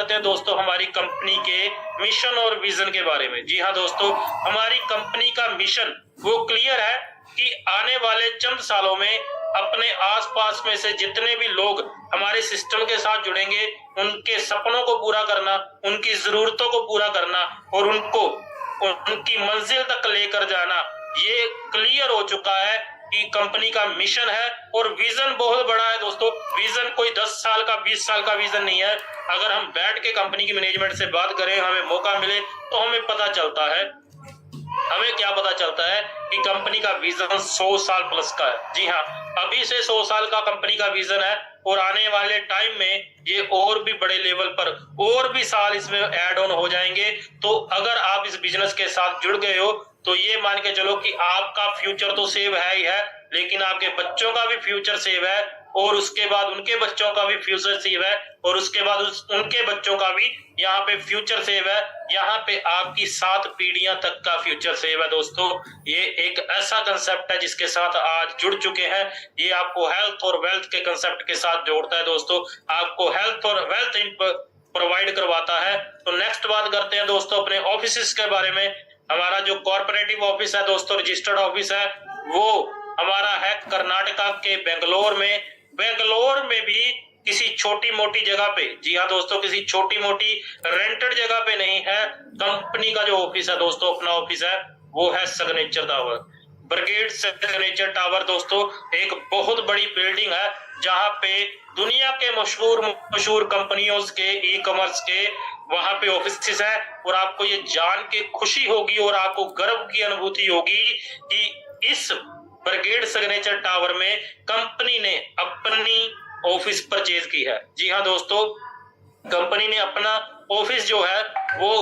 करते हैं दोस्तों हमारी कंपनी के मिशन और विजन के बारे में। जी हाँ दोस्तों, हमारी कंपनी का मिशन वो क्लियर है कि आने वाले चंद सालों में अपने आसपास में से जितने भी लोग हमारे सिस्टम के साथ जुड़ेंगे उनके सपनों को पूरा करना, उनकी जरूरतों को पूरा करना और उनकी मंजिल तक लेकर जाना, ये क्लियर हो चुका है कि कंपनी का मिशन है। और विजन बहुत बड़ा है दोस्तों। विजन कोई 10 साल का 20 साल का विजन नहीं है। अगर हम बैठ के कंपनी की मैनेजमेंट से बात करें, हमें मौका मिले तो हमें पता चलता है, हमें क्या पता चलता है कि कंपनी का विजन 100 साल प्लस का है। जी हाँ, अभी से 100 साल का कंपनी का विजन है और आने वाले टाइम में ये और भी बड़े लेवल पर और भी साल इसमें ऐड ऑन हो जाएंगे। तो अगर आप इस बिजनेस के साथ जुड़ गए हो तो ये मान के चलो कि आपका फ्यूचर तो सेव है ही है, लेकिन आपके बच्चों का भी फ्यूचर सेव है और उसके बाद उनके बच्चों का भी फ्यूचर सेव है और उसके बाद उनके बच्चों का भी यहाँ पे फ्यूचर सेव है। यहाँ पे आपकी 7 पीढ़ियां तक का फ्यूचर सेव है दोस्तों। ये एक ऐसा कंसेप्ट है जिसके साथ आज जुड़ चुके हैं। ये आपको हेल्थ और वेल्थ के कंसेप्ट के साथ जोड़ता है दोस्तों, आपको हेल्थ और वेल्थ प्रोवाइड करवाता है। तो नेक्स्ट बात करते हैं दोस्तों अपने ऑफिस के बारे में। हमारा जो कॉर्पोरेटिव ऑफिस है दोस्तों, रजिस्टर्ड ऑफिस है, वो हमारा है कर्नाटका के बेंगलोर में। बेंगलोर में भी किसी छोटी मोटी जगह पे, जी हाँ दोस्तों, किसी छोटी मोटी रेंटेड जगह पे नहीं है। कंपनी का जो ऑफिस है दोस्तों, अपना ऑफिस है, वो है signature tower, brigade signature tower दोस्तों। एक बहुत बड़ी बिल्डिंग है जहां पे दुनिया के मशहूर कंपनियों के ई कॉमर्स के वहां पे ऑफिस है। और आपको ये जान के खुशी होगी और आपको गर्व की अनुभूति होगी कि इस ब्रिगेड सिग्नेचर टावर में कंपनी ने अपनी ऑफिस परचेज की है। जी हाँ दोस्तों, कंपनी ने अपना ऑफिस जो है वो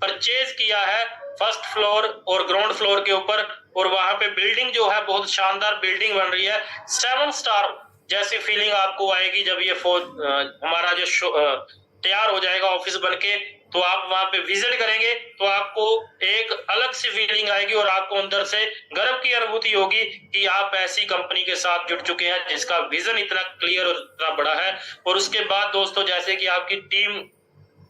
परचेज किया है फर्स्ट फ्लोर और ग्राउंड फ्लोर के ऊपर। और वहां पे बिल्डिंग जो है बहुत शानदार बिल्डिंग बन रही है। 7 स्टार जैसी फीलिंग आपको आएगी जब ये हमारा जो तैयार हो जाएगा ऑफिस बनके। तो आप वहां पे विजिट करेंगे तो आपको एक अलग सी फीलिंग आएगी और आपको अंदर से गर्व की अनुभूति होगी कि आप ऐसी कंपनी के साथ जुड़ चुके हैं जिसका विजन इतना क्लियर और इतना बड़ा है। और उसके बाद दोस्तों, जैसे कि आपकी टीम,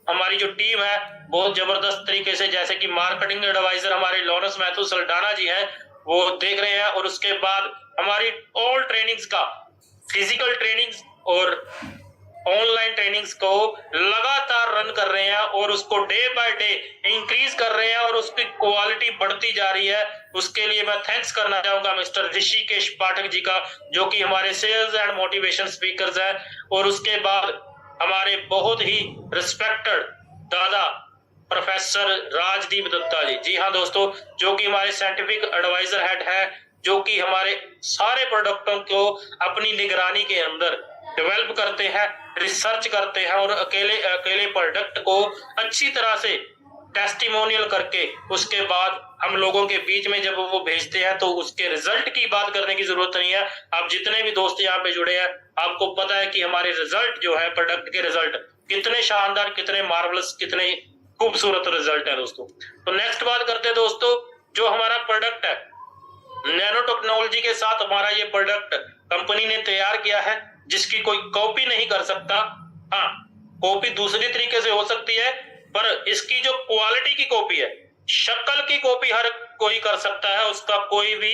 हमारी जो टीम है बहुत जबरदस्त तरीके से, जैसे कि मार्केटिंग एडवाइजर हमारे लॉरेंस मैथ्यू सल्डाना जी हैं, वो देख रहे हैं। और उसके बाद हमारी ऑल ट्रेनिंग्स का, फिजिकल ट्रेनिंग्स और ऑनलाइन ट्रेनिंग्स को लगातार रन कर रहे हैं और उसको डे बाय डे इंक्रीज कर रहे हैं और उसकी क्वालिटी बढ़ती जा रही है। उसके लिए मैं थैंक्स करना चाहूंगा मिस्टर ऋषिकेश पाठक जी का, जो कि हमारे सेल्स एंड मोटिवेशन स्पीकर्स हैं। और उसके बाद हमारे बहुत ही रिस्पेक्टेड दादा प्रोफेसर राजदीप दत्ता जी, जी हाँ दोस्तों, जो कि हमारे साइंटिफिक एडवाइजर हेड है, जो कि हमारे सारे प्रोडक्टों को अपनी निगरानी के अंदर डेवलप करते हैं, रिसर्च करते हैं और अकेले प्रोडक्ट को अच्छी तरह से टेस्टिमोनियल करके उसके बाद हम लोगों के बीच में जब वो भेजते हैं तो उसके रिजल्ट की बात करने की जरूरत नहीं है। आप जितने भी दोस्त यहाँ पे जुड़े हैं, आपको पता है कि हमारे रिजल्ट जो है, प्रोडक्ट के रिजल्ट कितने शानदार, कितने मार्वलस, कितने खूबसूरत रिजल्ट है दोस्तों। तो नेक्स्ट बात करते हैं दोस्तों, जो हमारा प्रोडक्ट है, नैनो टेक्नोलॉजी के साथ हमारा ये प्रोडक्ट कंपनी ने तैयार किया है, जिसकी कोई कॉपी नहीं कर सकता। हाँ, कॉपी दूसरी तरीके से हो सकती है, पर इसकी जो क्वालिटी की कॉपी है, शक्ल की कॉपी हर कोई कर सकता है, उसका कोई भी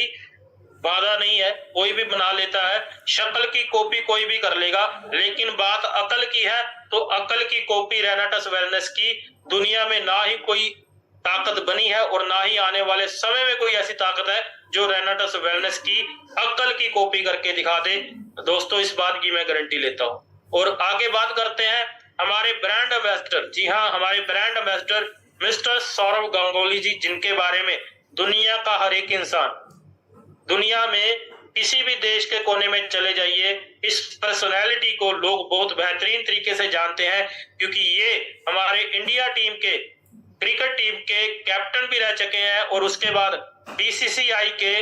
बाधा नहीं है, कोई भी बना लेता है। शक्ल की कॉपी कोई भी कर लेगा, लेकिन बात अकल की है तो अकल की कॉपी रेनाटस वेलनेस की दुनिया में ना ही कोई ताकत बनी है और ना ही आने वाले समय में कोई ऐसी ताकत है जो रेनाटस वेलनेस की अकल की कॉपी करके दिखा दे दोस्तों। इस बात की मैं गारंटी लेता हूं। और आगे बात करते हैं हमारे ब्रांड एम्बेसडर। जी हाँ, हमारे brand ambassador mister Saurabh Ganguly ji, जिनके बारे में दुनिया का हर एक इंसान, दुनिया में किसी भी देश के कोने में चले जाइए, इस पर्सनैलिटी को लोग बहुत बेहतरीन तरीके से जानते हैं, क्योंकि ये हमारे इंडिया टीम के, क्रिकेट टीम के कैप्टन भी रह चुके हैं और उसके बाद बीसीसीआई के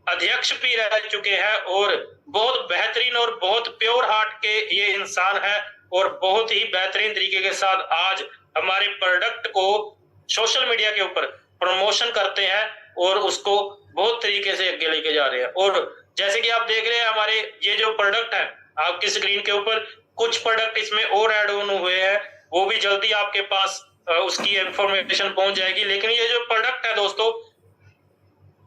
अध्यक्ष भी रह चुके हैं। और बहुत बेहतरीन और बहुत प्योर हार्ट के ये इंसान है और बहुत ही बेहतरीन तरीके के साथ आज हमारे प्रोडक्ट को सोशल मीडिया के ऊपर प्रमोशन करते हैं और उसको बहुत तरीके से आगे लेके जा रहे हैं। और जैसे कि आप देख रहे हैं, हमारे ये जो प्रोडक्ट है आपकी स्क्रीन के ऊपर, कुछ प्रोडक्ट इसमें और ऐड ऑन हुए हैं वो भी जल्दी आपके पास उसकी इंफॉर्मेशन पहुंच जाएगी। लेकिन ये जो प्रोडक्ट है दोस्तों,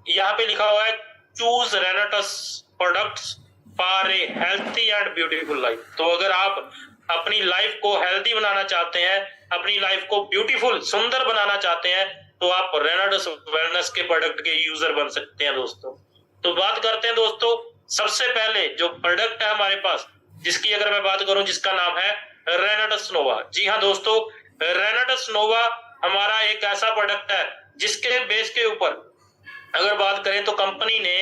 यहाँ पे लिखा हुआ है choose Renatus products for a healthy and beautiful life. तो अगर आप अपनी लाइफ को हेल्थी बनाना चाहते हैं, अपनी लाइफ को ब्यूटीफुल सुंदर बनाना चाहते हैं, तो आप रेनाटस वेलनेस के प्रोडक्ट के यूजर बन सकते हैं दोस्तों। तो बात करते हैं दोस्तों, सबसे पहले जो प्रोडक्ट है हमारे पास, जिसकी अगर मैं बात करूं, जिसका नाम है रेनाटस नोवा। जी हाँ दोस्तों, रेनाटस नोवा हमारा एक ऐसा प्रोडक्ट है जिसके बेस के ऊपर अगर बात करें तो कंपनी ने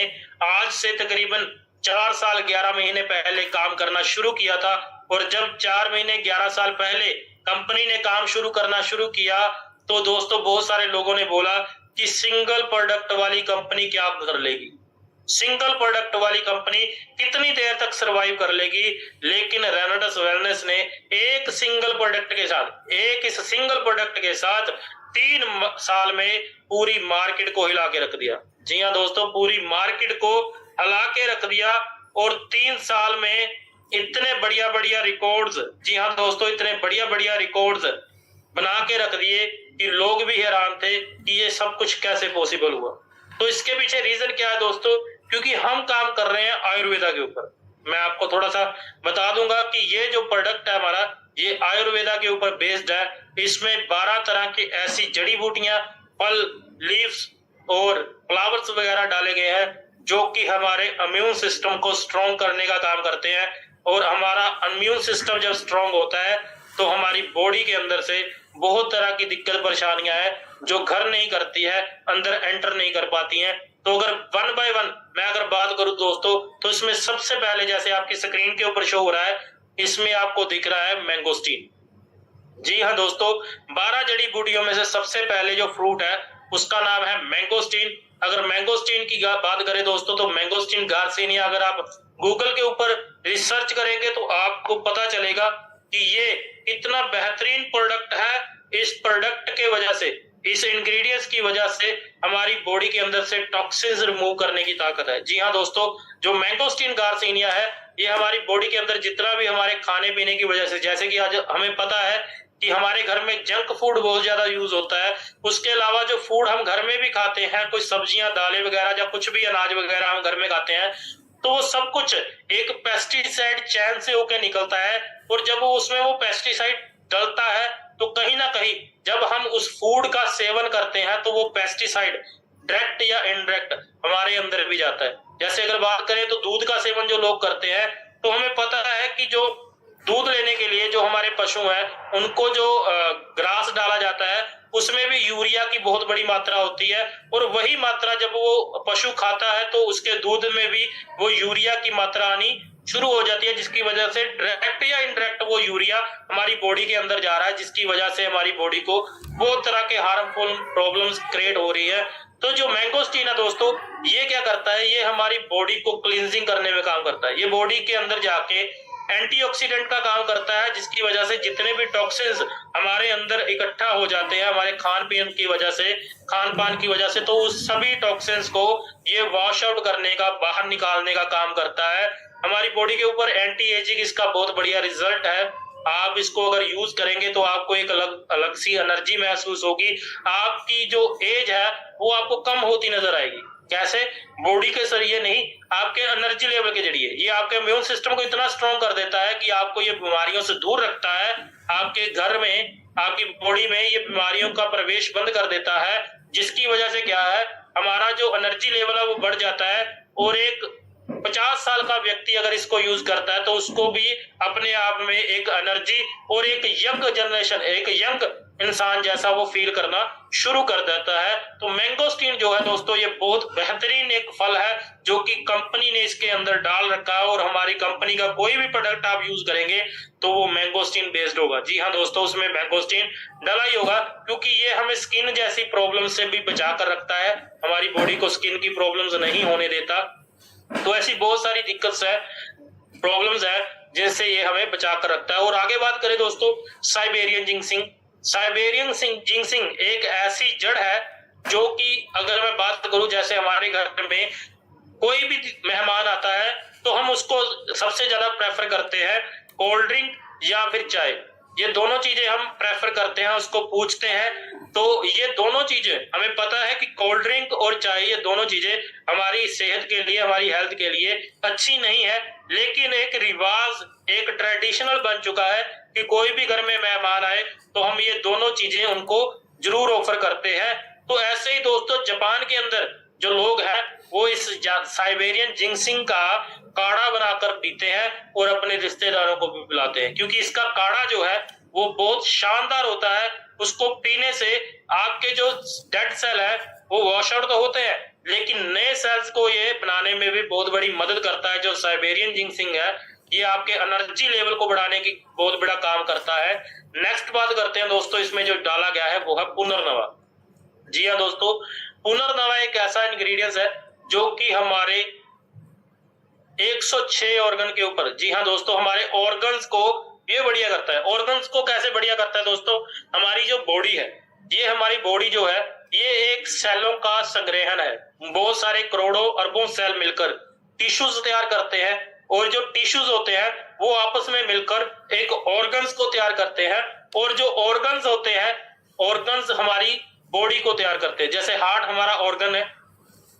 आज से तकरीबन 4 साल 11 महीने पहले काम करना शुरू किया था। और जब 4 महीने 11 साल पहले कंपनी ने काम शुरू करना शुरू किया, तो दोस्तों बहुत सारे लोगों ने बोला कि सिंगल प्रोडक्ट वाली कंपनी क्या कर लेगी, सिंगल प्रोडक्ट वाली कंपनी कितनी देर तक सरवाइव कर लेगी। लेकिन रेनाटस वेलनेस ने एक सिंगल प्रोडक्ट के साथ 3 साल में पूरी मार्केट को हिला के रख दिया। जी हाँ दोस्तों, पूरी मार्केट को हिला के रख दिया। और 3 साल में इतने बढ़िया बढ़िया रिकॉर्ड्स, जी हाँ दोस्तों, इतने बढ़िया बढ़िया रिकॉर्ड्स बना के रख दिए कि लोग भी हैरान थे कि ये सब कुछ कैसे पॉसिबल हुआ। तो इसके पीछे रीजन क्या है दोस्तों, क्योंकि हम काम कर रहे हैं आयुर्वेदा के ऊपर। मैं आपको थोड़ा सा बता दूंगा कि ये जो प्रोडक्ट है हमारा, ये आयुर्वेदा के ऊपर बेस्ड है। इसमें 12 तरह की ऐसी जड़ी बूटियां, फल, लीव्स और फ्लावर्स वगैरह डाले गए हैं जो कि हमारे इम्यून सिस्टम को स्ट्रॉन्ग करने का काम करते हैं। और हमारा इम्यून सिस्टम जब स्ट्रॉन्ग होता है तो हमारी बॉडी के अंदर से बहुत तरह की दिक्कत परेशानियां हैं जो घर नहीं करती है, अंदर एंटर नहीं कर पाती हैं। तो अगर 1 बाय 1 मैं अगर बात करूं दोस्तों, तो इसमें सबसे पहले, जैसे आपकी स्क्रीन के ऊपर शो हो रहा है, इसमें आपको दिख रहा है मैंगोस्टीन। जी हाँ दोस्तों, 12 जड़ी बूटियों में से सबसे पहले जो फ्रूट है उसका नाम है मैंगोस्टीन। अगर मैंगोस्टीन की बात करें दोस्तों, तो मैंगोस्टीन गार्सिनिया अगर आप गूगल के ऊपर रिसर्च करेंगे तो आपको पता चलेगा कि ये इतना बेहतरीन प्रोडक्ट है। इस प्रोडक्ट के वजह से, इस इंग्रेडिएंट्स की वजह से हमारी बॉडी के अंदर से टॉक्सिन्स रिमूव करने की ताकत है। जी हाँ दोस्तों, जो मैंगोस्टीन गार्सिनिया है, ये हमारी बॉडी के अंदर जितना भी हमारे खाने पीने की वजह से, जैसे कि आज हमें पता है कि हमारे घर में जंक फूड बहुत ज्यादा यूज होता है, उसके अलावा जो फूड हम घर में भी खाते हैं, कोई सब्जियां, दालें वगैरह या कुछ भी अनाज वगैरह हम घर में खाते हैं, तो वो सब कुछ एक पेस्टिसाइड चैन से होकर निकलता है। और जब वो उसमें वो पेस्टिसाइड डलता है तो कहीं ना कहीं जब हम उस फूड का सेवन करते हैं तो वो पेस्टिसाइड डायरेक्ट या इनडायरेक्ट हमारे अंदर भी जाता है। जैसे अगर बात करें तो दूध का सेवन जो लोग करते हैं, तो हमें पता है कि जो दूध लेने के लिए जो हमारे पशु हैं, उनको जो ग्रास डाला जाता है उसमें भी यूरिया की बहुत बड़ी मात्रा होती है। और वही मात्रा जब वो पशु खाता है तो उसके दूध में भी वो यूरिया की मात्रा आनी शुरू हो जाती है, जिसकी वजह से डायरेक्ट या इनडायरेक्ट वो यूरिया हमारी बॉडी के अंदर जा रहा है, जिसकी वजह से हमारी बॉडी को बहुत तरह के हार्मफुल प्रॉब्लम्स क्रिएट हो रही है। तो जो मैंगोस्टीन है दोस्तों, ये क्या करता है, ये हमारी बॉडी को क्लींजिंग करने में काम करता है। ये बॉडी के अंदर जाके एंटीऑक्सीडेंट का काम करता है, जिसकी वजह से जितने भी टॉक्सिन्स हमारे अंदर इकट्ठा हो जाते हैं हमारे खान पीन की वजह से, खान पान की वजह से, तो उस सभी टॉक्सिन्स को ये वॉश आउट करने का, बाहर निकालने का काम करता है। हमारी बॉडी के ऊपर एंटी एजिंग इसका बहुत बढ़िया रिजल्ट है। आप इसको अगर यूज करेंगे तो आपको एक अलग सी एनर्जी महसूस होगी। आपकी जो एज है वो आपको कम होती नजर आएगी। कैसे? बॉडी के जरिए नहीं, आपके एनर्जी लेवल के जरिए। ये आपके इम्यून सिस्टम को इतना स्ट्रॉन्ग कर देता है कि आपको ये बीमारियों से दूर रखता है। आपके घर में, आपकी बॉडी में ये बीमारियों का प्रवेश बंद कर देता है, जिसकी वजह से क्या है, हमारा जो एनर्जी लेवल है वो बढ़ जाता है। और एक 50 साल का व्यक्ति अगर इसको यूज करता है तो उसको भी अपने आप में एक एनर्जी और एक यंग जनरेशन, एक यंग इंसान जैसा वो फील करना शुरू कर देता है। तो मैंगोस्टीन जो है दोस्तों, ये बहुत बेहतरीन एक फल है जो कि कंपनी ने इसके अंदर डाल रखा है। और हमारी कंपनी का कोई भी प्रोडक्ट आप यूज करेंगे तो वो मैंगोस्टीन बेस्ड होगा। जी हाँ दोस्तों, उसमें मैंगोस्टीन डाला ही होगा, क्योंकि ये हमें स्किन जैसी प्रॉब्लम से भी बचा कर रखता है, हमारी बॉडी को स्किन की प्रॉब्लम्स नहीं होने देता। तो ऐसी बहुत सारी दिक्कत है, प्रॉब्लम्स है, जिनसे ये हमें बचा कर रखता है। और आगे बात करें दोस्तों, साइबेरियन जिंक्सिंग। साइबेरियन जिंक्सिंग एक ऐसी जड़ है जो कि अगर मैं बात करूं, जैसे हमारे घर में कोई भी मेहमान आता है तो हम उसको सबसे ज्यादा प्रेफर करते हैं कोल्ड ड्रिंक या फिर चाय। ये दोनों चीजें हम प्रेफर करते हैं, उसको पूछते हैं। तो ये दोनों चीजें हमें पता है कि कोल्ड ड्रिंक और चाय, ये दोनों चीजें हमारी सेहत के लिए, हमारी हेल्थ के लिए अच्छी नहीं है, लेकिन एक रिवाज, एक ट्रेडिशनल बन चुका है कि कोई भी घर में मेहमान आए तो हम ये दोनों चीजें उनको जरूर ऑफर करते हैं। तो ऐसे ही दोस्तों जापान के अंदर जो लोग हैं वो इस साइबेरियन जिंगसिंग का काढ़ा बनाकर पीते हैं और अपने रिश्तेदारों को भी पिलाते हैं, क्योंकि इसका काढ़ा जो है वो बहुत शानदार होता है। उसको पीने से आपके जो डेड सेल है वो वॉश आउट तो होते हैं, लेकिन नए सेल्स को ये बनाने में भी बहुत बड़ी मदद करता है। जो साइबेरियन जिंगसिंग है ये आपके एनर्जी लेवल को बढ़ाने की बहुत बड़ा काम करता है। नेक्स्ट बात करते हैं दोस्तों, इसमें जो डाला गया है वो है पुनर्नवा। जी हाँ दोस्तों, पुनर्नवा एक ऐसा इंग्रेडिएंट्स है जो कि हमारे 106 ऑर्गन के ऊपर, जी हाँ दोस्तों, हमारे ऑर्गन्स को ये बढ़िया करता है। ऑर्गन्स को कैसे बढ़िया करता है दोस्तों? हमारी जो बॉडी है, ये हमारी बॉडी जो है ये एक सेलों का संग्रहण है। बहुत सारे करोड़ों अरबों सेल मिलकर टिश्यूज तैयार करते हैं, और जो टिश्यूज होते हैं वो आपस में मिलकर एक ऑर्गन्स को तैयार करते हैं। और जो ऑर्गन्स होते हैं, ऑर्गन्स हमारी बॉडी को तैयार करते हैं। जैसे हार्ट हमारा ऑर्गन है,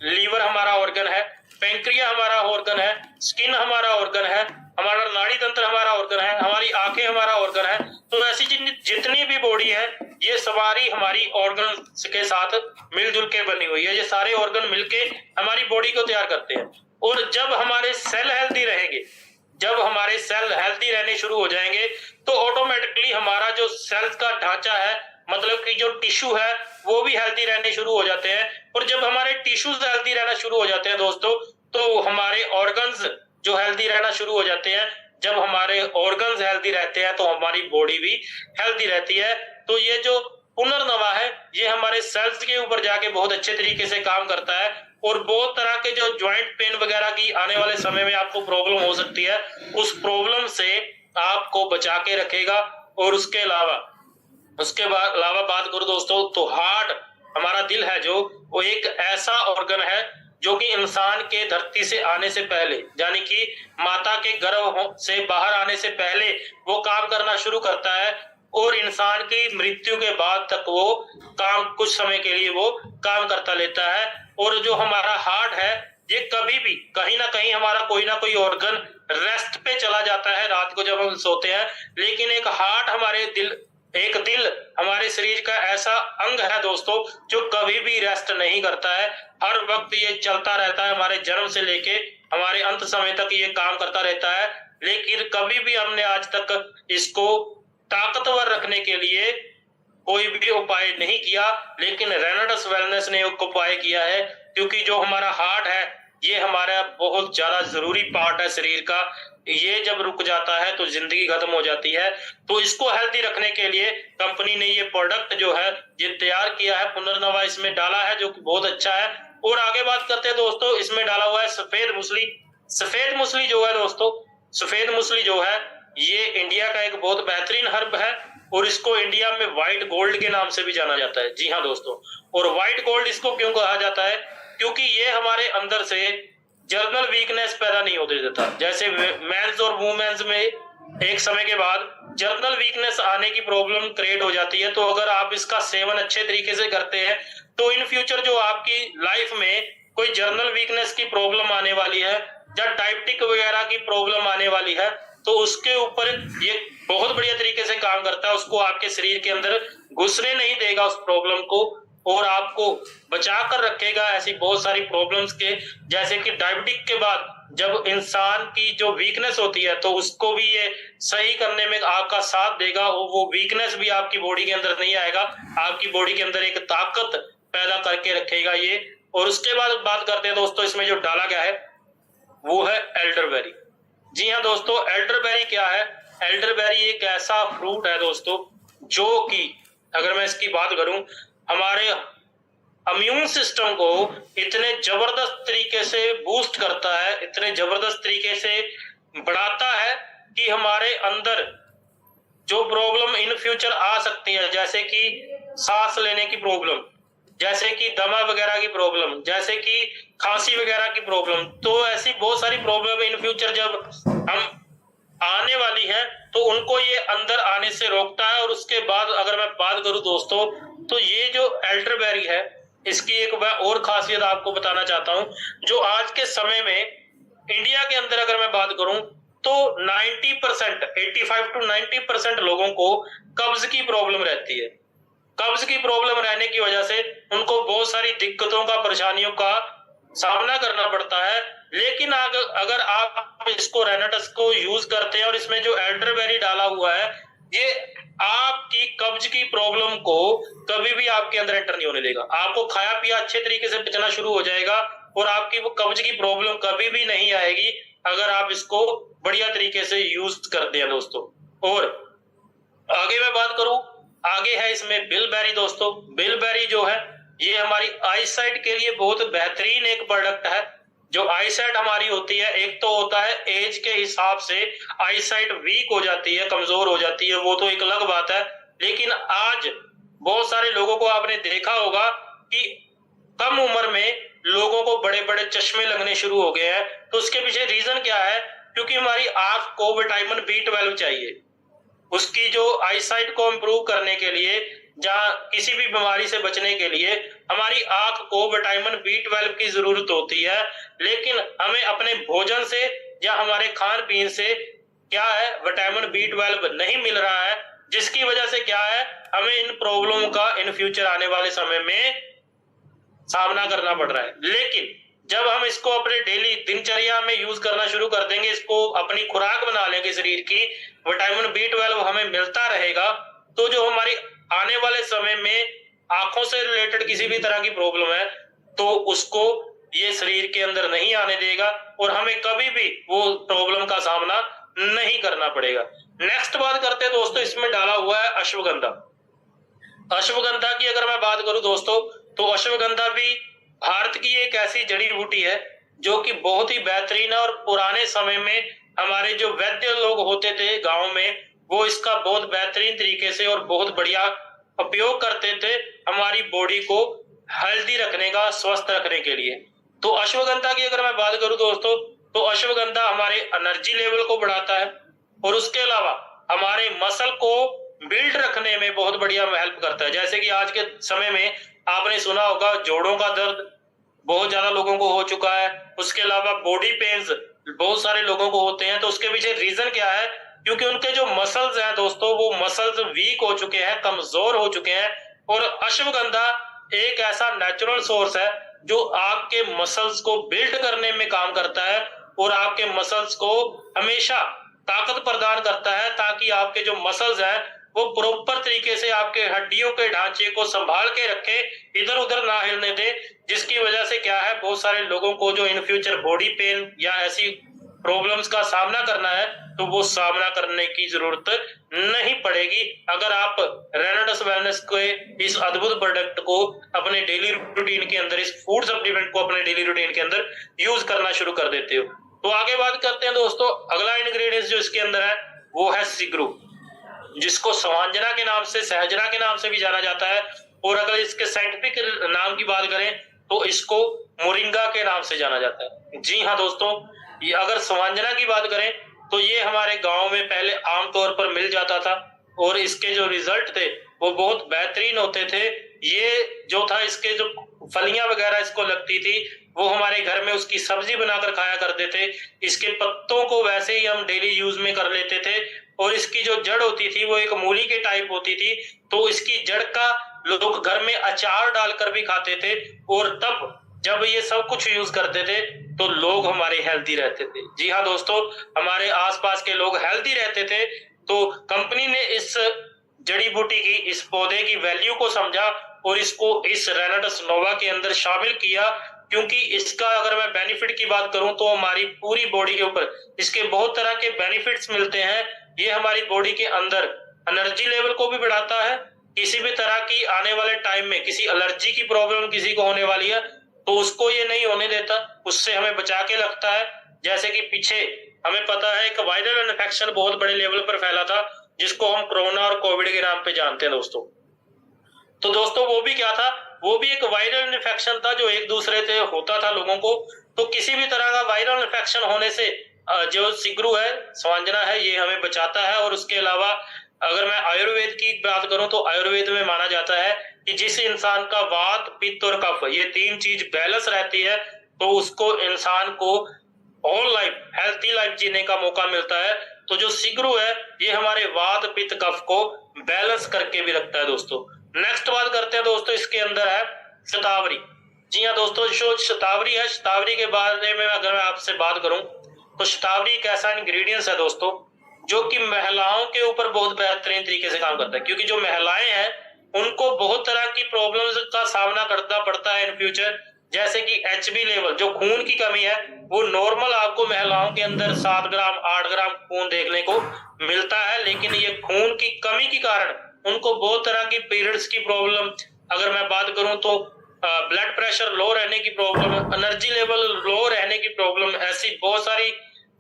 लीवर हमारा ऑर्गन है, पेंक्रिया हमारा ऑर्गन है, स्किन हमारा ऑर्गन है, हमारा नाड़ी तंत्र हमारा ऑर्गन है, हमारी आंखें हमारा ऑर्गन है। तो ऐसी जितनी भी बॉडी है ये सारी हमारी ऑर्गन के साथ मिलजुल के बनी हुई है। ये सारे ऑर्गन मिलके हमारी बॉडी को तैयार करते हैं। और जब हमारे सेल हेल्दी रहेंगे, जब हमारे सेल हेल्दी रहने शुरू हो जाएंगे तो ऑटोमेटिकली हमारा जो सेल्स का ढांचा है, मतलब कि जो टिश्यू है वो भी हेल्दी रहने शुरू हो जाते हैं। और जब हमारे टिश्यूज हेल्दी रहना शुरू हो जाते हैं दोस्तों, तो हमारे ऑर्गन्स जो हेल्दी रहना शुरू हो जाते हैं। जब हमारे ऑर्गन्स हेल्दी रहते हैं तो हमारी बॉडी भी हेल्दी रहती है। तो ये जो पुनर्नवा है ये हमारे सेल्स के ऊपर जाके बहुत अच्छे तरीके से काम करता है। और बहुत तरह के जो ज्वाइंट पेन वगैरह की आने वाले समय में आपको प्रॉब्लम हो सकती है, उस प्रॉब्लम से आपको बचा के रखेगा। और उसके अलावा बात करूं दोस्तों, तो हार्ट, हमारा दिल है जो, वो एक ऐसा ऑर्गन है जो कि इंसान के धरती से आने से पहले, यानी कि माता के गर्भ से बाहर आने से पहले वो काम करना शुरू करता है, और इंसान की मृत्यु के बाद तक वो काम, कुछ समय के लिए वो काम करता लेता है। और जो हमारा हार्ट है ये कभी भी कहीं ना कहीं हमारा कोई ना कोई ऑर्गन रेस्ट पे चला जाता है रात को जब हम सोते हैं, लेकिन एक दिल हमारे शरीर का ऐसा अंग है दोस्तों जो कभी भी रेस्ट नहीं करता है। हर वक्त ये चलता रहता है, हमारे जन्म से लेके हमारे अंत समय तक ये काम करता रहता है। लेकिन कभी भी हमने आज तक इसको ताकतवर रखने के लिए कोई भी उपाय नहीं किया, लेकिन रेनाडस वेलनेस ने एक उपाय किया है। क्योंकि जो हमारा हार्ट है ये हमारा बहुत ज्यादा जरूरी पार्ट है शरीर का, ये जब रुक जाता है तो जिंदगी खत्म हो जाती है। तो इसको हेल्दी रखने के लिए कंपनी ने ये प्रोडक्ट जो है ये तैयार किया है, पुनर्नवा इसमें डाला है, जो कि बहुत अच्छा है। और आगे बात करते हैं दोस्तों, इसमें डाला हुआ है सफेद मूसली। सफेद मूसली जो है दोस्तों, सफेद मूसली जो है ये इंडिया का एक बहुत बेहतरीन हर्ब है, और इसको इंडिया में व्हाइट गोल्ड के नाम से भी जाना जाता है। जी हाँ दोस्तों, और व्हाइट गोल्ड इसको क्यों कहा जाता है? क्योंकि ये हमारे अंदर से जर्नल वीकनेस पैदा नहीं होने देता। जैसे मेंस और वुमेन्स में एक समय के बाद जर्नल वीकनेस आने की प्रॉब्लम क्रिएट हो जाती है, तो अगर आप इसका सेवन अच्छे तरीके से करते हैं तो इन फ्यूचर जो आपकी लाइफ में कोई जर्नल वीकनेस की प्रॉब्लम आने वाली है या डायबिटिक वगैरह की प्रॉब्लम आने वाली है, तो उसके ऊपर ये बहुत बढ़िया तरीके से काम करता है। उसको आपके शरीर के अंदर घुसने नहीं देगा उस प्रॉब्लम को, और आपको बचा कर रखेगा ऐसी बहुत सारी प्रॉब्लम्स के। जैसे कि डायबिटिक के बाद जब इंसान की जो वीकनेस होती है तो उसको भी ये सही करने में आपका साथ देगा, और वो वीकनेस भी आपकी बॉडी के अंदर नहीं आएगा, आपकी बॉडी के अंदर एक ताकत पैदा करके रखेगा ये। और उसके बाद बात करते हैं दोस्तों, इसमें जो डाला गया है वो है एल्डरबेरी। जी हाँ दोस्तों, एल्डरबेरी क्या है? एल्डरबेरी एक ऐसा फ्रूट है दोस्तों जो कि अगर मैं इसकी बात करूं, हमारे इम्यून सिस्टम को इतने जबरदस्त तरीके से बूस्ट करता है, इतने जबरदस्त तरीके से बढ़ाता है कि हमारे अंदर जो प्रॉब्लम इन फ्यूचर आ सकती है, जैसे कि सांस लेने की प्रॉब्लम, जैसे कि दमा वगैरह की प्रॉब्लम, जैसे कि खांसी वगैरह की प्रॉब्लम, तो ऐसी बहुत सारी प्रॉब्लम इन फ्यूचर जब हम आने वाली है तो उनको ये अंदर आने से रोकता है। और उसके बाद अगर मैं बात करूं दोस्तों, तो ये जो एल्डरबेरी है, इसकी एक मैं और खासियत आपको बताना चाहता हूं। जो आज के समय में इंडिया के अंदर अगर मैं बात करूं तो 90%, 85 to 90% लोगों को कब्ज की प्रॉब्लम रहती है। कब्ज की प्रॉब्लम रहने की वजह से उनको बहुत सारी दिक्कतों का, परेशानियों का सामना करना पड़ता है। लेकिन अगर आप इसको रेनाटस को यूज करते हैं और इसमें जो एल्डरबेरी डाला हुआ है, ये आपकी कब्ज की प्रॉब्लम को कभी भी आपके अंदर एंटर नहीं होने देगा। आपको खाया पिया अच्छे तरीके से पचना शुरू हो जाएगा और आपकी वो कब्ज की प्रॉब्लम कभी भी नहीं आएगी अगर आप इसको बढ़िया तरीके से यूज करते हैं दोस्तों। और आगे मैं बात करूं, आगे है इसमें बिलबेरी दोस्तों। बिलबेरी जो है ये हमारी आई साइट के लिए बहुत बेहतरीन एक प्रोडक्ट है। जो आई साइट हमारी होती है, एक तो होता है एज के हिसाब से आई साइट वीक हो जाती है, कमजोर हो जाती है, वो तो एक अलग बात है। लेकिन आज बहुत सारे लोगों को आपने देखा होगा कि कम उम्र में लोगों को बड़े बड़े चश्मे लगने शुरू हो गए हैं। तो उसके पीछे रीजन क्या है? क्योंकि हमारी आंख को विटामिन B12 चाहिए। उसकी जो आईसाइट को इम्प्रूव करने के लिए, जहां किसी भी बीमारी से बचने के लिए हमारी आंख को विटामिन B12 की जरूरत होती है। लेकिन हमें अपने भोजन से या हमारे खान पीन से क्या है, विटामिन B12 नहीं मिल रहा है, जिसकी वजह से क्या है, हमें इन प्रॉब्लम का इन फ्यूचर आने वाले समय में सामना करना पड़ रहा है। लेकिन जब हम इसको अपने डेली दिनचर्या में यूज करना शुरू कर देंगे, इसको अपनी खुराक बना लेंगे शरीर की, विटामिन B12 हमें मिलता रहेगा, तो जो हमारी आने वाले समय में आंखों से रिलेटेड किसी भी तरह की प्रॉब्लम है तो उसको ये शरीर के अंदर नहीं आने देगा और हमें कभी भी वो प्रॉब्लम का सामना नहीं करना पड़ेगा। नेक्स्ट बात करते हैं दोस्तों, इसमें डाला हुआ है अश्वगंधा। अश्वगंधा की अगर मैं बात करूं दोस्तों, तो अश्वगंधा भी भारत की एक ऐसी जड़ी बूटी है जो कि बहुत ही बेहतरीन है। और पुराने समय में हमारे जो वैद्य लोग होते थे गांव में, वो इसका बहुत बेहतरीन तरीके से और बहुत बढ़िया उपयोग करते थे हमारी बॉडी को हेल्दी रखने का, स्वस्थ रखने के लिए। तो अश्वगंधा की अगर मैं बात करूं दोस्तों, तो अश्वगंधा हमारे एनर्जी लेवल को बढ़ाता है और उसके अलावा हमारे मसल को बिल्ड रखने में बहुत बढ़िया हेल्प करता है। जैसे कि आज के समय में आपने सुना होगा जोड़ों का दर्द बहुत ज्यादा लोगों को हो चुका है, उसके अलावा बॉडी पेन्स बहुत सारे लोगों को होते हैं। तो उसके पीछे रीजन क्या है? क्योंकि उनके जो मसल्स हैं दोस्तों, वो मसल्स वीक हो चुके हैं, कमजोर हो चुके हैं। और अश्वगंधा एक ऐसा नेचुरल सोर्स है जो आपके मसल्स को बिल्ड करने में काम करता है और आपके मसल्स को हमेशा ताकत प्रदान करता है, ताकि आपके जो मसल्स हैं वो प्रॉपर तरीके से आपके हड्डियों के ढांचे को संभाल के रखे, इधर उधर ना हिलने दे। जिसकी वजह से क्या है, बहुत सारे लोगों को जो इन फ्यूचर बॉडी पेन या ऐसी प्रॉब्लम्स का सामना करना है, तो वो सामना करने की जरूरत नहीं पड़ेगी अगर आप रेनाटस वेलनेस के इस अद्भुत प्रोडक्ट को अपने डेली रूटीन के अंदर, इस फूड सप्लीमेंट को अपने डेली रूटीन के अंदर यूज करना शुरू कर देते हो। तो आगे बात करते हैं दोस्तों, अगला इंग्रेडिएंट्स जो इसके अंदर है वो है सिगरू, जिसको सवांजना के नाम से, सहजना के नाम से भी जाना जाता है। और अगर इसके साइंटिफिक नाम की बात करें तो इसको मोरिंगा के नाम से जाना जाता है। जी हाँ दोस्तों, ये अगर सवांजना की बात करें तो ये हमारे गांव में पहले आमतौर पर मिल जाता था और इसके जो रिजल्ट थे वो बहुत बेहतरीन होते थे। ये जो था, इसके जो फलियां वगैरह इसको लगती थी, वो हमारे घर में उसकी सब्जी बनाकर खाया करते थे। इसके पत्तों को वैसे ही हम डेली यूज में कर लेते थे। और इसकी जो जड़ होती थी वो एक मूली के टाइप होती थी, तो इसकी जड़ का लोग घर में अचार डालकर भी खाते थे। और तब जब ये सब कुछ यूज करते थे तो लोग हमारे हेल्दी रहते थे। जी हाँ दोस्तों, हमारे आसपास के लोग हेल्दी रहते थे। तो कंपनी ने इस जड़ी बूटी की, इस पौधे की वैल्यू को समझा और इसको इस रेनाटस नोवा के अंदर शामिल किया, क्योंकि इसका अगर मैं बेनिफिट की बात करूं तो हमारी पूरी बॉडी के ऊपर इसके बहुत तरह के बेनिफिट्स मिलते हैं। ये हमारी बॉडी के अंदर एनर्जी लेवल को भी बढ़ाता है। किसी भी तरह की आने वाले टाइम में किसी एलर्जी की प्रॉब्लम किसी को होने वाली है तो उसको ये नहीं होने देता, उससे हमें बचा के रखता है। जैसे कि पीछे हमें पता है एक वायरल इन्फेक्शन बहुत बड़े लेवल पर फैला था, जिसको हम कोरोना और कोविड के नाम पे जानते हैं दोस्तों। तो दोस्तों वो भी क्या था, वो भी एक वायरल इन्फेक्शन था जो एक दूसरे से होता था लोगों को। तो किसी भी तरह का वायरल इन्फेक्शन होने से जो सिगरू है, स्वांजना है, ये हमें बचाता है। और उसके अलावा अगर मैं आयुर्वेद की बात करूं तो आयुर्वेद में माना जाता है कि जिस इंसान का वात, पित्त और कफ ये 3 चीज बैलेंस रहती है तो उसको, इंसान को ऑल लाइफ, हेल्थी लाइफ जीने का मौका मिलता है। तो जो सिगरू है ये हमारे वात, पित्त, कफ को बैलेंस करके भी रखता है दोस्तों। नेक्स्ट बात करते हैं दोस्तों, इसके अंदर है शतावरी। जी हाँ दोस्तों, जो शतावरी है, शतावरी के बारे में अगर मैं आपसे बात करूं तो शतावरी एक ऐसा इंग्रेडिएंट्स है दोस्तों जो कि महिलाओं के ऊपर बहुत बेहतरीन तरीके से काम करता है, क्योंकि जो महिलाएं हैं उनको बहुत तरह की प्रॉब्लम्स का सामना करना पड़ता है इन फ्यूचर, जैसे कि एचबी लेवल, जो खून की कमी है, वो नॉर्मल आपको महिलाओं के अंदर 7 ग्राम 8 ग्राम खून देखने को मिलता है, लेकिन ये खून की कमी के कारण उनको बहुत तरह की पीरियड्स की प्रॉब्लम, अगर मैं बात करूं तो ब्लड प्रेशर लो रहने की प्रॉब्लम, एनर्जी लेवल लो रहने की प्रॉब्लम, ऐसी बहुत सारी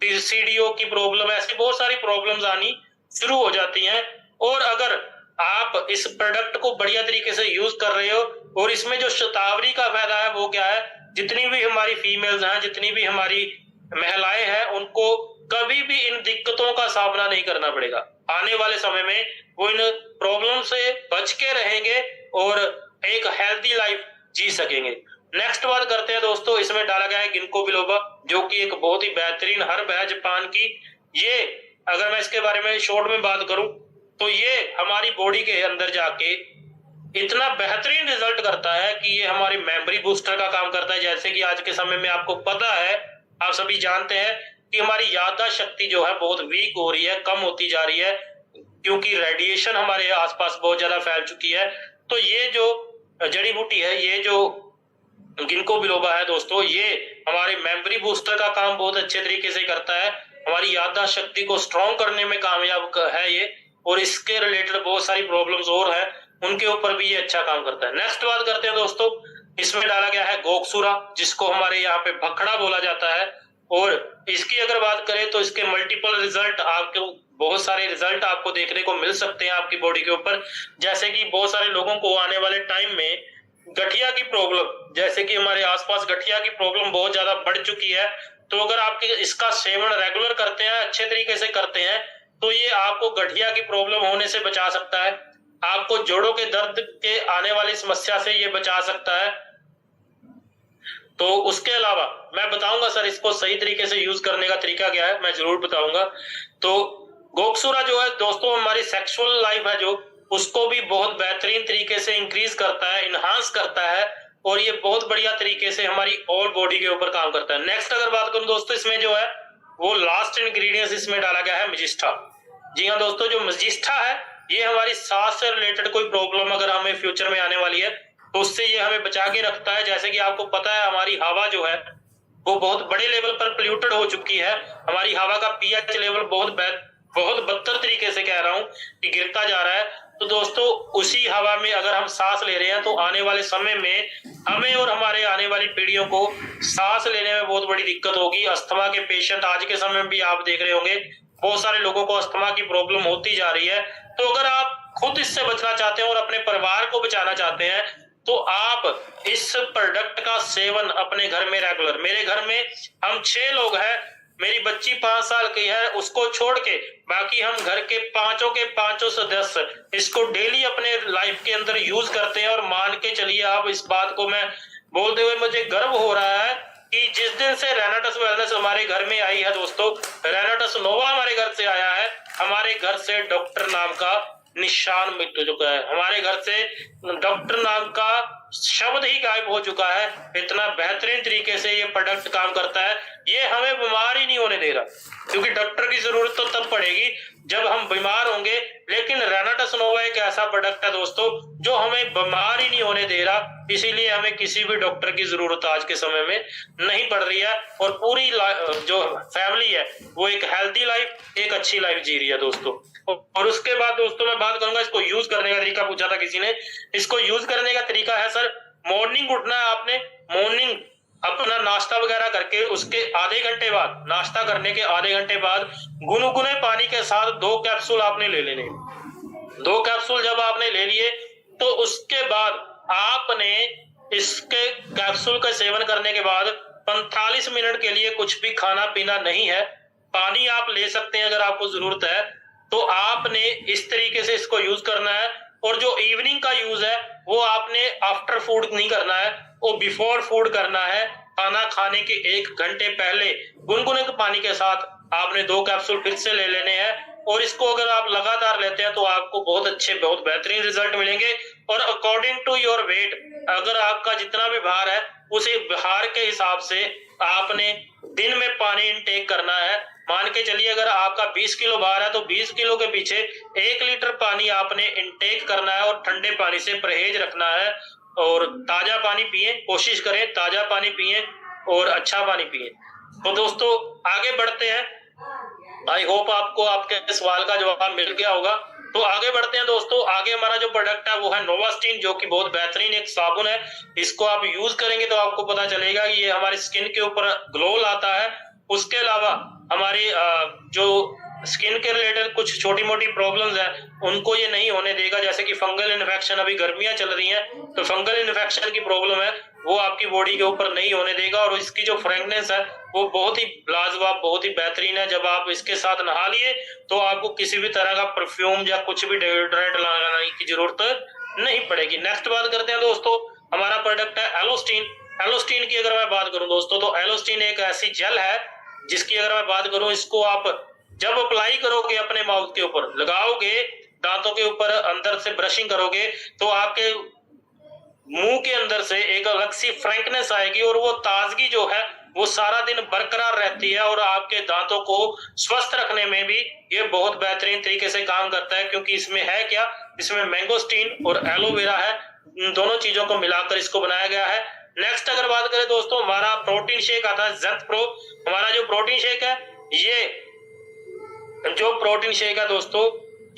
पीसीडीओ की प्रॉब्लम, ऐसी बहुत सारी प्रॉब्लम्स आनी शुरू हो जाती हैं। और अगर आप इस प्रोडक्ट को बढ़िया तरीके से यूज कर रहे हो, और इसमें जो शतावरी का फायदा है वो क्या है, जितनी भी हमारी फीमेल्स हैं, जितनी भी हमारी महिलाएं हैं, उनको कभी भी इन दिक्कतों का सामना नहीं करना पड़ेगा। आने वाले समय में वो इन प्रॉब्लम से बच के रहेंगे और एक हेल्थी लाइफ जी सकेंगे। नेक्स्ट बात करते हैं दोस्तों, इसमें डाला गया है गिंको बिलोबा, जो कि एक बहुत ही बेहतरीन हर्ब है जापान की। ये अगर मैं इसके बारे में शॉर्ट में बात करूं तो ये हमारी बॉडी के अंदर जाके इतना बेहतरीन रिजल्ट करता है कि ये हमारी मेमोरी बूस्टर का काम करता है। जैसे कि आज के समय में आपको पता है, आप सभी जानते हैं कि हमारी याददाश्त शक्ति जो है बहुत वीक हो रही है, कम होती जा रही है, क्योंकि रेडिएशन हमारे आसपास बहुत ज्यादा फैल चुकी है। तो ये जो जड़ी बूटी है, ये जो गिंको बिलोबा है दोस्तों, ये हमारे मेमोरी बूस्टर का काम बहुत अच्छे तरीके से करता है, हमारी याददाश्त शक्ति को स्ट्रॉन्ग करने में कामयाब है ये। और इसके रिलेटेड बहुत सारी प्रॉब्लम्स और हैं, उनके ऊपर भी ये अच्छा काम करता है। नेक्स्ट बात करते हैं दोस्तों, इसमें डाला गया है गोकसूरा, जिसको हमारे यहाँ पे भखड़ा बोला जाता है। और इसकी अगर बात करें तो इसके मल्टीपल रिजल्ट, आपको बहुत सारे रिजल्ट आपको देखने को मिल सकते हैं आपकी बॉडी के ऊपर। जैसे कि बहुत सारे लोगों को आने वाले टाइम में गठिया की प्रॉब्लम, जैसे कि हमारे आसपास गठिया की प्रॉब्लम बहुत ज्यादा बढ़ चुकी है, तो अगर आप इसका सेवन रेगुलर करते हैं, अच्छे तरीके से करते हैं, तो ये आपको गठिया की प्रॉब्लम होने से बचा सकता है, आपको जोड़ों के दर्द के आने वाली समस्या से ये बचा सकता है। तो उसके अलावा मैं बताऊंगा सर इसको सही तरीके से यूज करने का तरीका क्या है, मैं जरूर बताऊंगा। तो गोकसूरा जो है दोस्तों, हमारी सेक्सुअल लाइफ है जो, उसको भी बहुत बेहतरीन तरीके से इंक्रीज करता है, इनहांस करता है, और ये बहुत बढ़िया तरीके से हमारी ऑल बॉडी के ऊपर काम करता है। नेक्स्ट अगर बात करूं दोस्तों, इसमें जो है वो लास्ट इंग्रेडिएंट्स इसमें डाला गया है मजिस्ट्रा। जी हाँ दोस्तों, जो मजिस्ट्रा है ये हमारी सांस से रिलेटेड कोई प्रॉब्लम अगर हमें फ्यूचर में आने वाली है तो उससे ये हमें बचा के रखता है। जैसे कि आपको पता है हमारी हवा जो है वो बहुत बड़े लेवल पर पोल्यूटेड हो चुकी है, हमारी हवा का पीएच लेवल बहुत बदतर तरीके से कह रहा हूं कि गिरता जा रहा है। तो दोस्तों उसी हवा में अगर हम सांस ले रहे हैं तो आने वाले समय में हमें और हमारे आने वाली पीढ़ियों को सांस लेने में बहुत बड़ी दिक्कत होगी। अस्थमा के पेशेंट आज के समय में भी आप देख रहे होंगे, बहुत सारे लोगों को अस्थमा की प्रॉब्लम होती जा रही है। तो अगर आप खुद इससे बचना चाहते हैं और अपने परिवार को बचाना चाहते हैं तो आप इस प्रोडक्ट का सेवन अपने घर में रेगुलर, मेरे घर में हम 6 लोग हैं, मेरी बच्ची 5 साल की है, उसको छोड़ के बाकी हम घर के पांचों सदस्य इसको डेली अपने लाइफ के अंदर यूज करते हैं। और मान के चलिए आप, इस बात को मैं बोलते हुए मुझे गर्व हो रहा है कि जिस दिन से रेनाटस वेलनेस हमारे घर में आई है दोस्तों, रेनाटस नोवा हमारे घर से आया है, हमारे घर से डॉक्टर नाम का निशान मिट चुका है, हमारे घर से डॉक्टर नाम का शब्द ही गायब हो चुका है। इतना बेहतरीन तरीके से ये प्रोडक्ट काम करता है, ये हमें बीमार ही नहीं होने दे रहा, क्योंकि डॉक्टर की जरूरत तो तब पड़ेगी जब हम बीमार होंगे। लेकिन रेनाटस नोवा एक ऐसा प्रोडक्ट है दोस्तों जो हमें बीमार ही नहीं होने दे रहा, इसीलिए हमें किसी भी डॉक्टर की जरूरत आज के समय में नहीं पड़ रही है, और पूरी जो फैमिली है वो एक हेल्थी लाइफ, एक अच्छी लाइफ जी रही है दोस्तों। और उसके बाद दोस्तों मैं बात करूंगा इसको यूज करने का तरीका, पूछा था किसी ने। इसको यूज करने का तरीका है सर, मॉर्निंग उठना है आपने, मॉर्निंग अपना नाश्ता वगैरह करके उसके आधे घंटे बाद, नाश्ता करने के आधे घंटे बाद गुनगुने पानी के साथ 2 कैप्सूल आपने ले लेने। 2 कैप्सूल जब आपने ले लिए तो उसके बाद आपने इसके कैप्सूल का सेवन करने के बाद 45 मिनट के लिए कुछ भी खाना पीना नहीं है। पानी आप ले सकते हैं अगर आपको जरूरत है, तो आपने इस तरीके से इसको यूज करना है। और जो इवनिंग का यूज है वो आपने आफ्टर फूड नहीं करना है, वो बिफोर फूड करना है। खाना खाने के 1 घंटे पहले गुनगुने पानी के साथ आपने 2 कैप्सूल फिर से ले लेने हैं। और इसको अगर आप लगातार लेते हैं तो आपको बहुत अच्छे, बहुत बेहतरीन रिजल्ट मिलेंगे। और अकॉर्डिंग टू योर वेट, अगर आपका जितना भी भार है उसी भार के हिसाब से आपने दिन में पानी इनटेक करना है। मान के चलिए अगर आपका 20 किलो भार है तो 20 किलो के पीछे 1 लीटर पानी आपने इनटेक करना है। और ठंडे पानी से परहेज रखना है और ताजा पानी पिए, कोशिश करें ताजा पानी पिए और अच्छा पानी पिए। तो दोस्तों आगे बढ़ते हैं। आई होप आपको आपके सवाल का जवाब मिल गया होगा। तो आगे बढ़ते हैं दोस्तों। आगे हमारा जो प्रोडक्ट है वो है नोवास्टीन, जो कि बहुत बेहतरीन एक साबुन है। इसको आप यूज करेंगे तो आपको पता चलेगा कि ये हमारी स्किन के ऊपर ग्लो लाता है। उसके अलावा हमारी जो स्किन के रिलेटेड कुछ छोटी मोटी प्रॉब्लम्स हैं उनको ये नहीं होने देगा, जैसे कि फंगल इन्फेक्शन, अभी गर्मियां चल रही हैं तो फंगल इन्फेक्शन की प्रॉब्लम है वो आपकी बॉडी के ऊपर नहीं होने देगा। और इसकी जो फ्रेगनेंस है वो बहुत ही लाजवाब, बहुत ही बेहतरीन है। जब आप इसके साथ नहा लिए तो आपको किसी भी तरह का परफ्यूम या कुछ भी डेओड्रेंट लगाने की जरूरत नहीं पड़ेगी। नेक्स्ट बात करते हैं दोस्तों, हमारा प्रोडक्ट है एलोस्टीन। एलोस्टीन की अगर मैं बात करूं दोस्तों, तो एलोस्टीन एक ऐसी जेल है जिसकी अगर मैं बात करूं, इसको आप जब अप्लाई करोगे, अपने माउथ के ऊपर लगाओगे, दांतों के ऊपर अंदर से ब्रशिंग करोगे तो आपके मुंह के अंदर से एक अलग सी फ्रैंकनेस आएगी और वो ताजगी जो है वो सारा दिन बरकरार रहती है। और आपके दांतों को स्वस्थ रखने में भी ये बहुत बेहतरीन तरीके से काम करता है, क्योंकि इसमें है क्या, इसमें मैंगोस्टीन और एलोवेरा है। इन दोनों चीजों को मिलाकर इसको बनाया गया है। नेक्स्ट अगर बात करें दोस्तों, हमारा प्रोटीन शेक आता है जेंथ प्रो। हमारा जो प्रोटीन शेक है, ये जो प्रोटीन शेक है दोस्तों,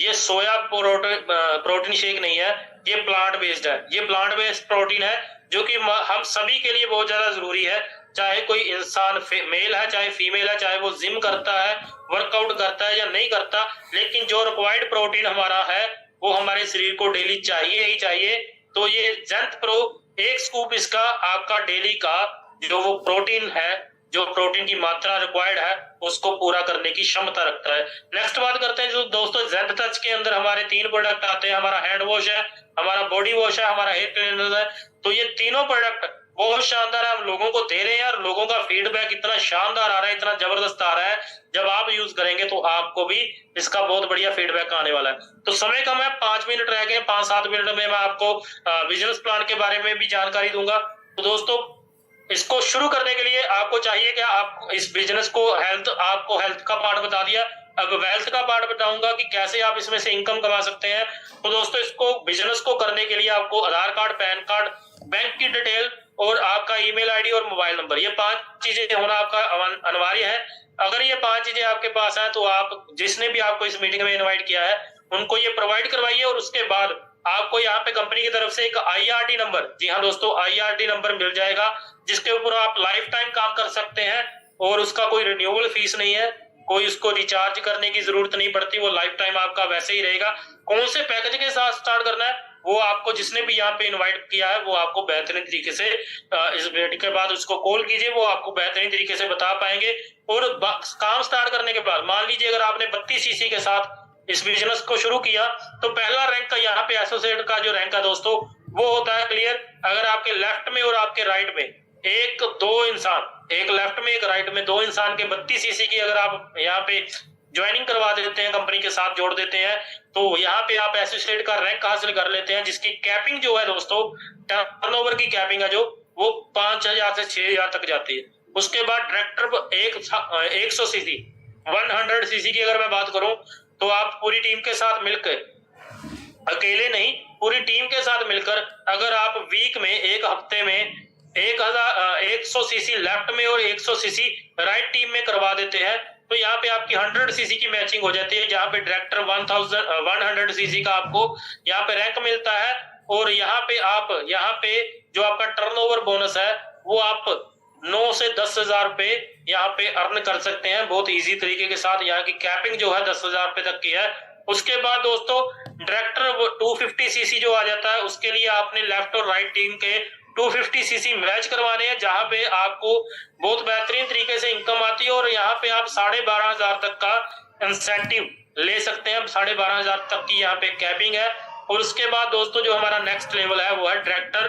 ये सोया प्रोटीन शेक नहीं है, ये प्लांट बेस्ड है। ये प्लांट बेस्ड प्रोटीन है जो कि हम सभी के लिए बहुत ज्यादा जरूरी है। चाहे कोई इंसान मेल है चाहे फीमेल है, चाहे वो जिम करता है, वर्कआउट करता है या नहीं करता, लेकिन जो रिक्वायर्ड प्रोटीन हमारा है वो हमारे शरीर को डेली चाहिए ही चाहिए। तो ये जेंथ प्रो, एक स्कूप इसका आपका डेली का जो वो प्रोटीन है, जो प्रोटीन की मात्रा रिक्वायर्ड है उसको पूरा करने की क्षमता रखता है। नेक्स्ट बात करते हैं जो दोस्तों, जेंथ टच के अंदर हमारे 3 प्रोडक्ट आते हैं। हमारा हैंड वॉश है, हमारा बॉडी वॉश है, हमारा हेयर क्लीनर है। तो ये तीनों प्रोडक्ट बहुत शानदार है, हम लोगों को दे रहे हैं और लोगों का फीडबैक इतना शानदार आ रहा है, इतना जबरदस्त आ रहा है। जब आप यूज करेंगे तो आपको भी इसका बहुत बढ़िया फीडबैक आने वाला है। तो समय कम है, 5 मिनट रह गए, 5-7 मिनट में मैं आपको बिजनेस प्लान के बारे में भी जानकारी दूंगा। तो दोस्तों इसको शुरू करने के लिए आपको चाहिए क्या, आप इस बिजनेस को आपको हेल्थ का पार्ट बता दिया, अब वेल्थ का पार्ट बताऊंगा कि कैसे आप इसमें से इनकम कमा सकते हैं। तो दोस्तों इसको बिजनेस को करने के लिए आपको आधार कार्ड, पैन कार्ड, बैंक की डिटेल और आपका ईमेल आईडी और मोबाइल नंबर, ये 5 चीजें होना आपका अनिवार्य है। अगर ये 5 चीजें आपके पास है तो आप जिसने भी आपको इस मीटिंग में इन्वाइट किया है उनको ये प्रोवाइड करवाइए। और उसके बाद आपको यहाँ पे कंपनी की तरफ से एक IRD नंबर, जी हाँ दोस्तों IRD नंबर मिल जाएगा, जिसके ऊपर आप लाइफ टाइम काम कर सकते हैं और उसका कोई रिन्यूअल फीस नहीं है, कोई उसको रिचार्ज करने की जरूरत नहीं पड़ती, वो लाइफ टाइम आपका वैसे ही रहेगा। कौन से पैकेज के साथ स्टार्ट करना है वो आपको जिसने भी यहाँ पे इनवाइट किया है वो आपको बेहतरीन तरीके से इस मीटिंग के बाद उसको कॉल कीजिए, वो आपको बेहतरीन तरीके से बता पाएंगे। और काम स्टार्ट करने के बाद मान लीजिए अगर आपने 32 सीसी के साथ इस बिजनेस को शुरू किया तो पहला रैंक का यहाँ पे एसोसिएट का जो रैंक है दोस्तों वो होता है क्लियर। अगर आपके लेफ्ट में और आपके राइट में दो इंसान, एक लेफ्ट में एक राइट में 2 इंसान के 32 सीसी की अगर आप यहाँ पे ज्वाइनिंग करवा देते हैं, कंपनी के साथ जोड़ देते हैं, तो यहाँ पे आप एसोसिएट का रैंक हासिल कर लेते हैं, जिसकी कैपिंग जो है दोस्तों, टर्नओवर की कैपिंग है जो वो 5000 से 6000 तक जाती है। उसके बाद डायरेक्टर 100 सीसी 100 सीसी की अगर मैं बात करूं तो आप पूरी टीम के साथ मिलकर, अकेले नहीं पूरी टीम के साथ मिलकर, अगर आप वीक में, एक हफ्ते में 100 सीसी लेफ्ट में और 100 सीसी राइट टीम में करवा देते हैं तो यहाँ पे आपकी 100 सीसी की मैचिंग हो जाती है, जहाँ पे डायरेक्टर 100 सीसी का आपको यहाँ पे रैंक मिलता है। और यहाँ पे जो आपका टर्नओवर बोनस है वो आप 9 से 10,000 रुपए यहाँ पे अर्न कर सकते हैं बहुत इजी तरीके के साथ। यहाँ की कैपिंग जो है 10,000 रुपए तक की है। उसके बाद दोस्तों डायरेक्टर 250 सीसी जो आ जाता है उसके लिए आपने लेफ्ट और राइट टीम के 250 सीसी मैच करवाने हैं, जहां पे आपको बहुत बेहतरीन तरीके से इनकम आती है और यहाँ पे आप 12,500 तक का इंसेंटिव ले सकते हैं। 12,500 तक की यहाँ पे कैपिंग है। और उसके बाद दोस्तों जो हमारा नेक्स्ट लेवल है वो है ट्रैक्टर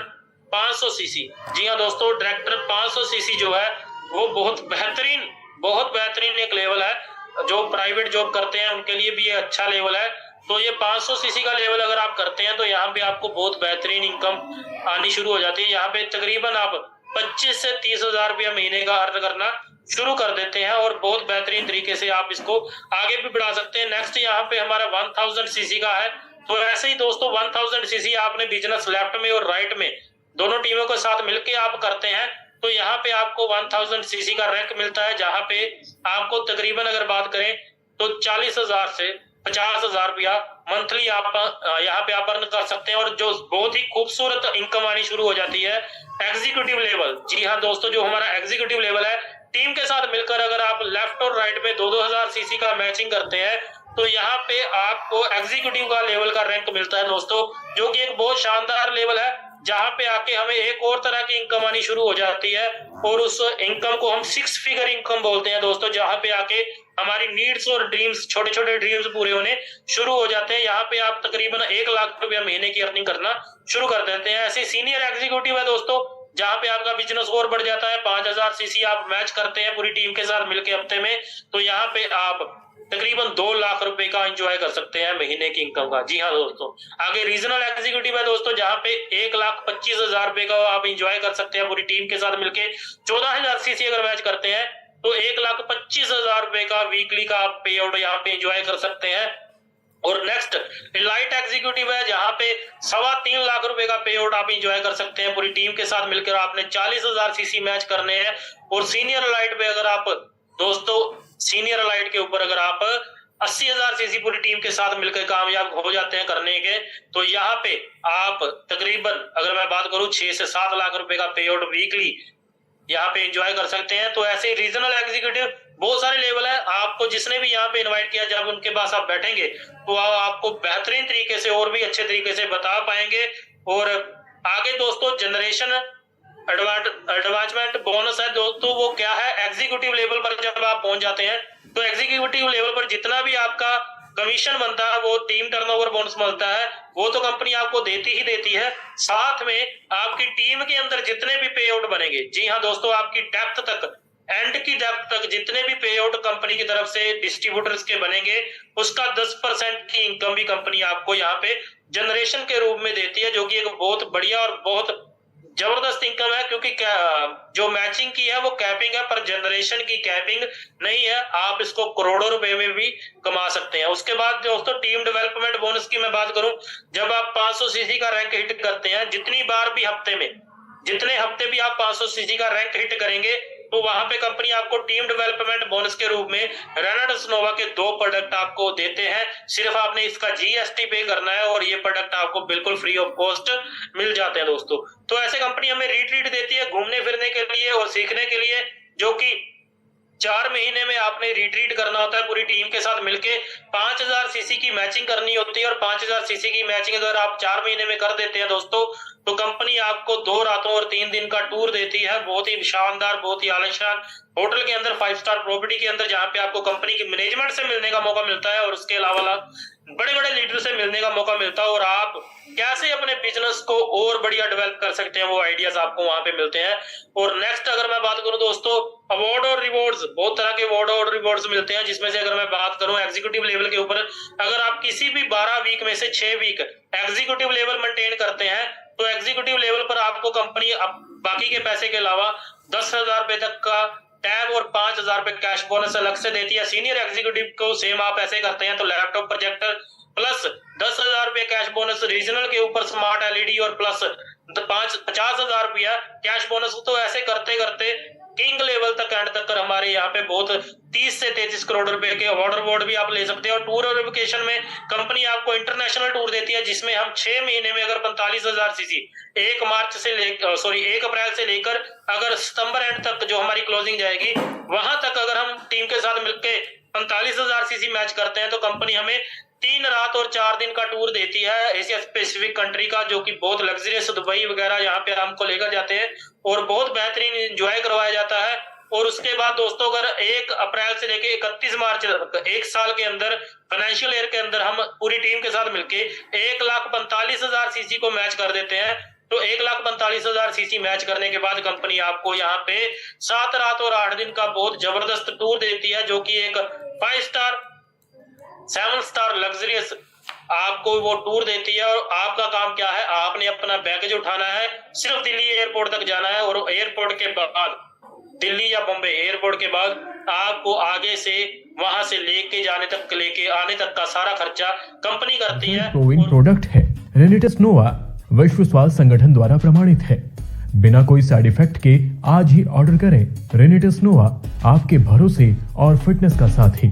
500 सीसी। जी हाँ दोस्तों, ट्रैक्टर 500 सीसी जो है वो बहुत बेहतरीन एक लेवल है। जो प्राइवेट जॉब करते हैं उनके लिए भी ये अच्छा लेवल है। तो ये 500 सीसी का लेवल अगर आप करते हैं तो यहाँ पे आपको बहुत बेहतरीन इनकम आनी शुरू हो जाती है। यहाँ पे तकरीबन आप 25 से 30,000 रुपया महीने का अर्न करना शुरू कर देते हैं और बहुत बेहतरीन तरीके से आप इसको आगे भी बढ़ा सकते हैं। नेक्स्ट यहाँ पे हमारा 1000 सीसी का है। तो ऐसे ही दोस्तों 1000 सीसी आपने बिजनेस लेफ्ट में और राइट में दोनों टीमों के साथ मिलकर आप करते हैं तो यहाँ पे आपको 1000 सीसी का रैंक मिलता है, जहां पे आपको तकरीबन अगर बात करें तो 40,000 से 50,000 रुपया मंथली आप यहाँ पे आप अर्न कर सकते हैं। और जो बहुत ही खूबसूरत इनकम आनी शुरू हो जाती है एग्जीक्यूटिव लेवल। जी हाँ दोस्तों, जो हमारा एग्जीक्यूटिव लेवल है, टीम के साथ मिलकर अगर आप लेफ्ट और राइट में 2-2000 सीसी का मैचिंग करते हैं तो यहाँ पे आपको एग्जीक्यूटिव का लेवल का रैंक मिलता है दोस्तों, जो कि एक बहुत शानदार लेवल है, जहां पे आके हमें एक और तरह की इनकम आनी शुरू हो जाती है। और उस इनकम को हम 6 फिगर इनकम बोलते हैं दोस्तों, जहां पे आके हमारी नीड्स और ड्रीम्स, छोटे छोटे ड्रीम्स पूरे होने शुरू हो जाते हैं। यहाँ पे आप तकरीबन 1 लाख रुपया महीने की अर्निंग करना शुरू कर देते हैं। ऐसे सीनियर एग्जीक्यूटिव है दोस्तों, जहां पे आपका बिजनेस और बढ़ जाता है। 5000 सीसी आप मैच करते हैं पूरी टीम के साथ मिलकर हफ्ते में, तो यहाँ पे आप तकरीबन 2 लाख रुपए का एंजॉय कर सकते हैं महीने की इनकम का। जी हाँ दोस्तों, आगे रीजनल एग्जीक्यूटिव है दोस्तों, जहां पे 1,25,000 रुपए का आप एंजॉय कर सकते हैं पूरी टीम के साथ मिलके। 14,000 सीसी अगर मैच करते हैं तो 1,25,000 रुपए का वीकली का आप पे आउट यहाँ पे एंजॉय कर सकते हैं। और नेक्स्ट लाइट एग्जीक्यूटिव है, जहां पे 3.25 लाख रुपए का पे आउट आप एंजॉय कर सकते हैं पूरी टीम के साथ मिलकर। आपने 40,000 सीसी मैच करने हैं। और सीनियर लाइट पे अगर आप दोस्तों सीनियर लाइट के ऊपर अगर आप 80,000 सीसी पूरी टीम के साथ मिलकर कामयाब हो जाते हैं करने के, तो यहाँ पे आप तकरीबन अगर मैं बात करूं 6 से 7 लाख रुपए का पे आउट वीकली यहाँ पे एंजॉय कर सकते हैं। तो ऐसे रीजनल एग्जीक्यूटिव बहुत सारे लेवल है। आपको जिसने भी यहाँ पे इनवाइट किया, जब उनके पास आप बैठेंगे तो आपको बेहतरीन तरीके से और भी अच्छे तरीके से बता पाएंगे। और आगे दोस्तों जनरेशन एडवांसमेंट बोनस है दोस्तों, वो क्या है, एग्जीक्यूटिव लेवल पर जब आप पहुंच जाते हैं तो एग्जीक्यूटिव लेवल पर जितना भी आपका कमीशन बनता है, वो टीम टर्नओवर बोनस मिलता है, वो तो कंपनी आपको देती ही देती है। साथ में आपकी टीम के अंदर जितने भी पे आउट बनेंगे, जी हाँ दोस्तों, आपकी डेप्थ तक, एंड की डेप्थ तक जितने भी पे आउट कंपनी की तरफ से डिस्ट्रीब्यूटर्स के बनेंगे, उसका 10% की इनकम भी कंपनी आपको यहाँ पे जनरेशन के रूप में देती है, जो कि एक बहुत बढ़िया और बहुत जबरदस्त इनकम है। क्योंकि जो मैचिंग की है वो कैपिंग है, पर जनरेशन की कैपिंग नहीं है। आप इसको करोड़ों रुपए में भी कमा सकते हैं। उसके बाद दोस्तों टीम डेवलपमेंट बोनस की मैं बात करूं, जब आप 500 सीसी का रैंक हिट करते हैं, जितनी बार भी हफ्ते में, जितने हफ्ते भी आप 500 सीसी का रैंक हिट करेंगे, तो वहां पे कंपनी आपको टीम डेवलपमेंट बोनस के रूप में रेनाल्ट सनोवा के 2 प्रोडक्ट आपको देते हैं। सिर्फ आपने इसका जीएसटी पे करना है और ये प्रोडक्ट आपको बिल्कुल फ्री ऑफ कॉस्ट मिल जाते हैं दोस्तों। तो ऐसे कंपनी हमें रिट्रीट देती है घूमने फिरने के लिए और सीखने के लिए, जो कि 4 महीने में आपने रिट्रीट करना होता है पूरी टीम के साथ मिलके। 5000 सीसी की मैचिंग करनी होती है और 5000 सीसी की मैचिंग अगर आप 4 महीने में कर देते हैं दोस्तों, तो कंपनी आपको 2 रातों और 3 दिन का टूर देती है, बहुत ही शानदार, बहुत ही आलीशान होटल के अंदर, 5 स्टार प्रॉपर्टी के अंदर, जहां पे आपको कंपनी की मैनेजमेंट से मिलने का मौका मिलता है और उसके अलावा बड़े बड़े लीडर से मिलने का मौका मिलता है। और आप कैसे अपने बिजनेस को और बढ़िया डेवलप कर सकते हैं, वो आइडियाज आपको वहां पे मिलते हैं। और नेक्स्ट अगर मैं बात करूं दोस्तों, अवार्ड और रिवॉर्ड्स, बहुत तरह के अवार्ड और रिवॉर्ड्स मिलते हैं, जिसमें से अगर मैं बात करूं एग्जीक्यूटिव लेवल के ऊपर, अगर आप किसी भी 12 वीक में से 6 वीक एग्जीक्यूटिव लेवल मेंटेन करते हैं, तो एग्जीक्यूटिव लेवल पर आपको कंपनी बाकी के पैसे के अलावा 10,000 रुपए तक का टैब और 5,000 रुपए कैश बोनस अलग से देती है। सीनियर एग्जीक्यूटिव को सेम आप ऐसे करते हैं तो लैपटॉप प्रोजेक्टर प्लस 10,000 रुपए कैश बोनस, रीजनल के ऊपर स्मार्ट एलईडी और प्लस 50,000 रुपया कैश बोनस। तो ऐसे करते करते किंग लेवल तक एंड तक हमारे यहाँ पे बहुत 30 से 33 करोड़ रुपए के अवार्ड भी आप ले सकते हैं। और टूर और वेकेशन में कंपनी आपको इंटरनेशनल टूर देती है, जिसमें हम 6 महीने में अगर 45,000 सीसी 1 अप्रैल से लेकर अगर सितंबर एंड तक जो हमारी क्लोजिंग जाएगी, वहां तक अगर हम टीम के साथ मिलकर 45,000 सीसी मैच करते हैं, तो कंपनी हमें 3 रात और 4 दिन का टूर देती है एशिया पैसिफिक कंट्री का, जो कि बहुत लग्जरियस, दुबई वगैरह यहाँ पे हमको लेकर जाते हैं और बहुत बेहतरीन एंजॉय करवाया जाता है। और उसके बाद दोस्तों अगर 1 अप्रैल से लेके 31 मार्च तक 1 साल के अंदर फाइनेंशियल ईयर के अंदर हम पूरी टीम के साथ मिलके 1,45,000 सीसी को मैच कर देते हैं। तो 1,45,000 सीसी मैच करने के बाद कंपनी आपको यहाँ पे 7 रात और 8 दिन का बहुत जबरदस्त टूर देती है, जो कि एक 5 स्टार 7 स्टार लग्जरियस आपको वो टूर देती है। और आपका काम क्या है, आपने अपना बैगेज उठाना है, सिर्फ दिल्ली एयरपोर्ट तक जाना है और एयरपोर्ट के बाद दिल्ली या बॉम्बे एयरपोर्ट के बाद आपको आगे से वहां से लेके आने तक का सारा खर्चा कंपनी करती है। प्रोविन प्रोडक्ट है। रेनिटेस नोवा विश्व स्वास्थ्य संगठन द्वारा प्रमाणित है। बिना कोई साइड इफेक्ट के आज ही ऑर्डर करें। रेनिटेस नोवा, आपके भरोसे और फिटनेस का साथी।